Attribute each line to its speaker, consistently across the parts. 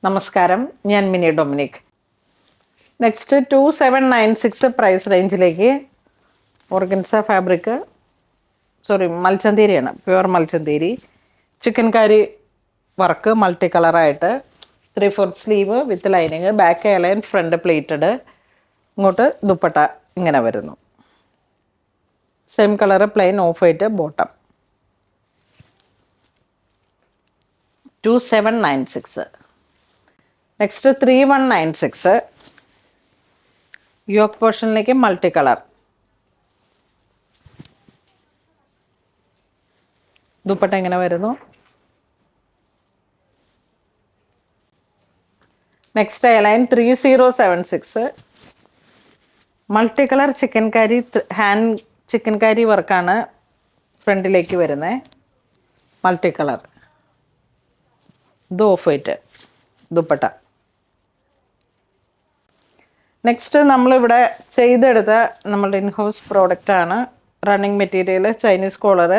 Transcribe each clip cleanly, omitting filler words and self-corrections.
Speaker 1: നമസ്കാരം, ഞാൻ Mini Dominic. Next 2796 price റേഞ്ചിലേക്ക് ഓർഗൻസ ഫാബ്രിക്, മൽച്ചന്തേരിയാണ്, പ്യുവർ മൽച്ചന്തേരി, ചിക്കൻ കാരി വർക്ക് മൾട്ടി കളറായിട്ട് 3/4 sleeve with lining, back A line, front pleated, ഇങ്ങോട്ട് ദുപ്പട്ട ഇങ്ങനെ വരുന്നു. Same colour plain off white bottom. 2796. Next 3196 yoke പോർഷനിലേക്ക് മൾട്ടി കളർ, ദുപ്പട്ട ഇങ്ങനെ വരുന്നു. Next A line 3076 multi colour chikankari, hand chikankari വർക്കാണ് ഫ്രണ്ടിലേക്ക് വരുന്നത്, മൾട്ടി കളർ. ഇത് ഓഫ് വൈറ്റ് ദുപ്പട്ട. നെക്സ്റ്റ് നമ്മളിവിടെ ചെയ്തെടുത്ത നമ്മളുടെ ഇൻഹൗസ് പ്രോഡക്റ്റാണ്. Running material, Chinese collar,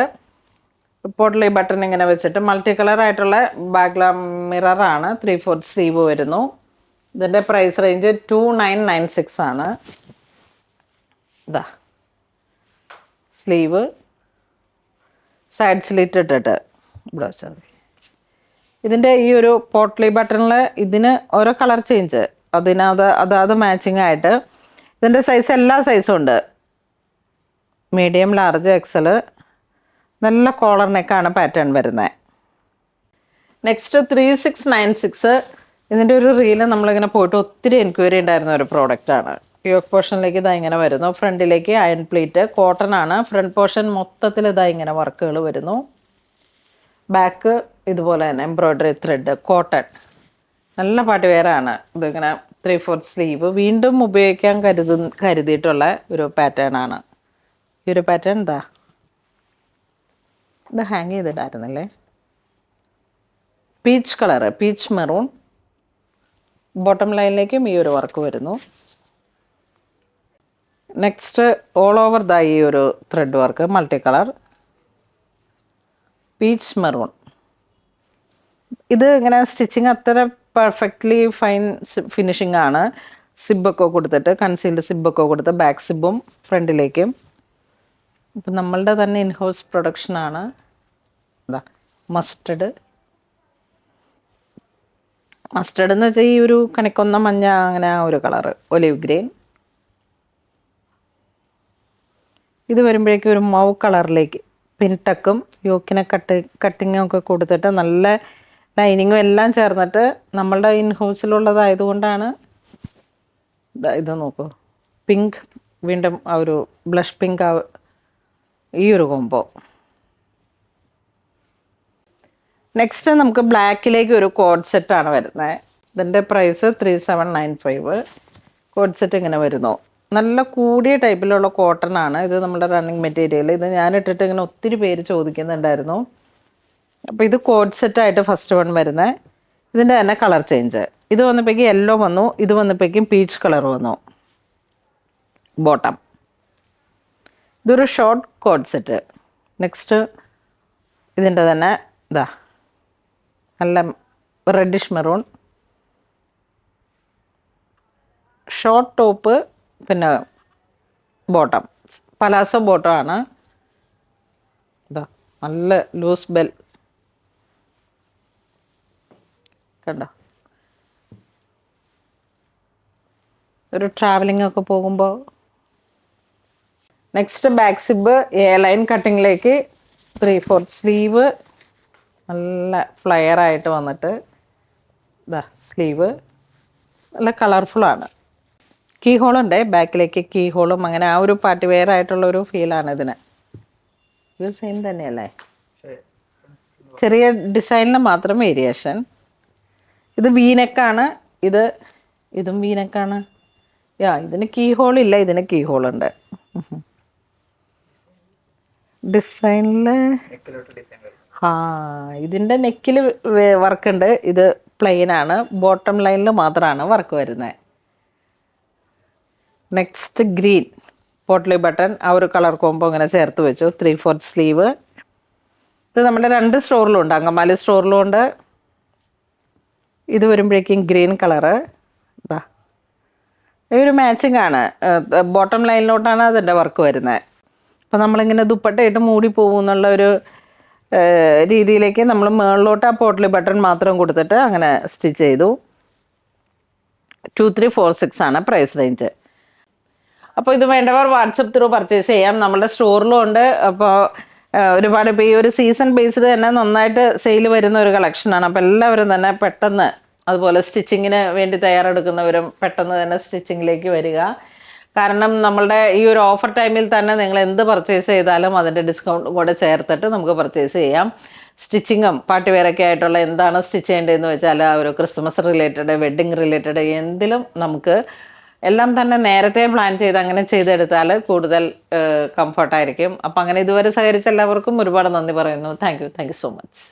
Speaker 1: potli button ഇങ്ങനെ വെച്ചിട്ട് മൾട്ടി കളർ ആയിട്ടുള്ള ബാഗ്ല മിററാണ്. 3/4 സ്ലീവ് വരുന്നു. ഇതിൻ്റെ പ്രൈസ് റേഞ്ച് 2996 ആണ്. ഇതാ സ്ലീവ്, സൈഡ് സ്ലിറ്റ് ഇട്ടിട്ട് ഇവിടെ വെച്ചാൽ മതി. ഇതിൻ്റെ ഈ ഒരു പോട്ട്ലി ബട്ടണിൽ ഇതിന് ഓരോ കളർ ചേഞ്ച്, അതാത് മാച്ചിങ് ആയിട്ട്. ഇതിൻ്റെ സൈസ് എല്ലാ സൈസും ഉണ്ട്, മീഡിയം, ലാർജ്, എക്സൽ. നല്ല കോളർ നെക്കാണ് പാറ്റേൺ വരുന്നത്. നെക്സ്റ്റ് 3696 ഇതിൻ്റെ ഒരു റീല് നമ്മളിങ്ങനെ പോയിട്ട് ഒത്തിരി എൻക്വയറി ഉണ്ടായിരുന്ന ഒരു പ്രോഡക്റ്റാണ്. യോക്ക് പോർഷനിലേക്ക് ഇതാ ഇങ്ങനെ വരുന്നു. ഫ്രണ്ടിലേക്ക് അയൺ പ്ലേറ്റ്, കോട്ടൺ ആണ്. ഫ്രണ്ട് പോർഷൻ മൊത്തത്തിൽ ഇതാ ഇങ്ങനെ വർക്കുകൾ വരുന്നു. ബാക്ക് ഇതുപോലെ തന്നെ എംബ്രോയ്ഡറി ത്രെഡ്, കോട്ടൺ, നല്ല പാർട്ടി വെയറാണ്. ഇതിങ്ങനെ 3/4 സ്ലീവ്, വീണ്ടും ഉപയോഗിക്കാൻ കരുതിയിട്ടുള്ള ഒരു പാറ്റേൺ ആണ്. ഈ ഒരു പാറ്റേൺ എന്താ ഇത് ഹാങ് ചെയ്തിട്ടായിരുന്നല്ലേ. Peach colour, peach maroon, bottom ലൈനിലേക്കും ഈ ഒരു വർക്ക് വരുന്നു. നെക്സ്റ്റ് ഓൾ ഓവർ ദാ ഈ ഒരു thread work multi colour, peach maroon. ഇത് ഇങ്ങനെ സ്റ്റിച്ചിങ് അത്ര പെർഫെക്റ്റ്ലി ഫൈൻ ഫിനിഷിംഗ് ആണ്. സിബൊക്കെ കൊടുത്തിട്ട്, കൺസീൽഡ് സിബൊക്കെ കൊടുത്ത്, ബാക്ക് സിബും ഫ്രണ്ടിലേക്കും. ഇപ്പം നമ്മളുടെ തന്നെ ഇൻഹൗസ് പ്രൊഡക്ഷനാണ്. അതാ മസ്റ്റർഡ് എന്ന് വെച്ചാൽ ഈ ഒരു കണിക്കൊന്ന മഞ്ഞ, അങ്ങനെ ആ ഒരു കളറ്, ഒലിവ് ഗ്രീൻ. ഇത് വരുമ്പോഴേക്കും ഒരു മൗ കളറിലേക്ക് പിൻടക്കും യോക്കിനെ കട്ടിങ്ങും ഒക്കെ കൊടുത്തിട്ട് നല്ല ലൈനിങ്ങും എല്ലാം ചേർന്നിട്ട് നമ്മളുടെ ഇൻഹൗസിലുള്ളതായതുകൊണ്ടാണ്. ഇത് നോക്കൂ, പിങ്ക്, വീണ്ടും ആ ഒരു ബ്ലഷ് പിങ്ക്, ഈ ഒരു കോംബോ. നെക്സ്റ്റ് നമുക്ക് ബ്ലാക്കിലേക്ക് ഒരു കോഡ് സെറ്റാണ് വരുന്നത്. ഇതിൻ്റെ പ്രൈസ് 3795. കോഡ് സെറ്റ് ഇങ്ങനെ വരുന്നു. നല്ല കൂടിയ ടൈപ്പിലുള്ള കോട്ടൺ ആണ് ഇത്, നമ്മുടെ റണ്ണിങ് മെറ്റീരിയൽ. ഇത് ഞാനിട്ടിട്ട് ഇങ്ങനെ ഒത്തിരി പേര് ചോദിക്കുന്നുണ്ടായിരുന്നു. അപ്പോൾ ഇത് കോഡ് സെറ്റായിട്ട് ഫസ്റ്റ് വൺ വരുന്നത്. ഇതിൻ്റെ തന്നെ കളർ ചേഞ്ച്, ഇത് വന്നപ്പോഴേക്കും യെല്ലോ വന്നു, ഇത് വന്നപ്പോഴേക്കും പീച്ച് കളർ വന്നു. ബോട്ടം ഇതൊരു ഷോർട്ട് കോഡ് സെറ്റ്. നെക്സ്റ്റ് ഇതിൻ്റെ തന്നെ ഇതാ നല്ല റെഡിഷ് മെറൂൺ, ഷോർട്ട് ടോപ്പ്, പിന്നെ ബോട്ടം പലാസോ ബോട്ടം ആണ്. ഇതാ നല്ല ലൂസ് ബെൽ കണ്ടോ. ഒരു ട്രാവലിംഗ് ഒക്കെ പോകുമ്പോൾ. Next back zip A line കട്ടിങ്ങിലേക്ക് 3/4 സ്ലീവ്, നല്ല ഫ്ലയർ ആയിട്ട് വന്നിട്ട് ഇതാ സ്ലീവ് നല്ല കളർഫുള്ളാണ്. കീ ഹോളുണ്ട് ബാക്കിലേക്ക്, കീ ഹോളും, അങ്ങനെ ആ ഒരു പാർട്ടി വെയർ ആയിട്ടുള്ളൊരു ഫീലാണ് ഇതിന്. ഇത് സെയിം തന്നെയല്ലേ, ചെറിയ ഡിസൈനിൽ മാത്രം വേരിയേഷൻ. ഇത് വീനെക്കാണ്, ഇതും വീനെക്കാണ്. ഇതിന് കീ ഹോളില്ല, ഇതിന് കീ ഹോളുണ്ട്. ഡിസൈനിൽ ഇതിൻ്റെ നെക്കിൽ വർക്കുണ്ട്. ഇത് പ്ലെയിൻ ആണ്, ബോട്ടം ലൈനിൽ മാത്രമാണ് വർക്ക് വരുന്നത്. നെക്സ്റ്റ് ഗ്രീൻ പോട്ട്ലി ബട്ടൺ, ആ ഒരു കളർ കോംബോ ഇങ്ങനെ ചേർത്ത് വെച്ചു. 3/4 സ്ലീവ്. ഇത് നമ്മുടെ 2 സ്റ്റോറിലും ഉണ്ട്, അങ്കമാലി സ്റ്റോറിലും ഉണ്ട്, ഇത് വരുമ്പോഴേക്കും ഗ്രീൻ കളറ് ഇതാ, ഈ ഒരു മാച്ചിങ് ആണ്. ബോട്ടം ലൈനിലോട്ടാണ് അതിൻ്റെ വർക്ക് വരുന്നത്. അപ്പോൾ നമ്മളിങ്ങനെ ദുപ്പട്ടയിട്ട് മൂടി പോകും എന്നുള്ള ഒരു രീതിയിലേക്ക് നമ്മൾ മുകളിലോട്ട് ആ പോട്ട്ലി ബട്ടൺ മാത്രം കൊടുത്തിട്ട് അങ്ങനെ സ്റ്റിച്ച് ചെയ്തു. 2346 ആണ് പ്രൈസ് റേഞ്ച്. അപ്പോൾ ഇത് വേണ്ടവർ വാട്സപ്പ് ത്രൂ പർച്ചേസ് ചെയ്യാം. നമ്മുടെ സ്റ്റോറിലും ഉണ്ട്. അപ്പോൾ ഒരുപാട് ഇപ്പോൾ ഈ ഒരു സീസൺ ബേസ്ഡ് തന്നെ നന്നായിട്ട് സെയിൽ വരുന്ന ഒരു കളക്ഷനാണ്. അപ്പോൾ എല്ലാവരും തന്നെ പെട്ടെന്ന്, അതുപോലെ സ്റ്റിച്ചിങ്ങിന് വേണ്ടി തയ്യാറെടുക്കുന്നവരും പെട്ടെന്ന് തന്നെ സ്റ്റിച്ചിങ്ങിലേക്ക് വരിക. കാരണം നമ്മളുടെ ഈ ഒരു ഓഫർ ടൈമിൽ തന്നെ നിങ്ങൾ എന്ത് പർച്ചേസ് ചെയ്താലും അതിൻ്റെ ഡിസ്കൗണ്ട് കൂടെ ചേർത്തിട്ട് നമുക്ക് പർച്ചേസ് ചെയ്യാം. സ്റ്റിച്ചിങ്ങും പാർട്ടി വെയറൊക്കെ ആയിട്ടുള്ള എന്താണ് സ്റ്റിച്ച് ചെയ്യേണ്ടതെന്ന് വെച്ചാൽ ആ ഒരു ക്രിസ്മസ് റിലേറ്റഡ്, വെഡ്ഡിങ് റിലേറ്റഡ് എന്തിലും നമുക്ക് എല്ലാം തന്നെ നേരത്തെ പ്ലാൻ ചെയ്ത് അങ്ങനെ ചെയ്തെടുത്താൽ കൂടുതൽ കംഫർട്ടായിരിക്കും. അപ്പം അങ്ങനെ ഇതുവരെ സഹകരിച്ച എല്ലാവർക്കും ഒരുപാട് നന്ദി പറയുന്നു. Thank you so much.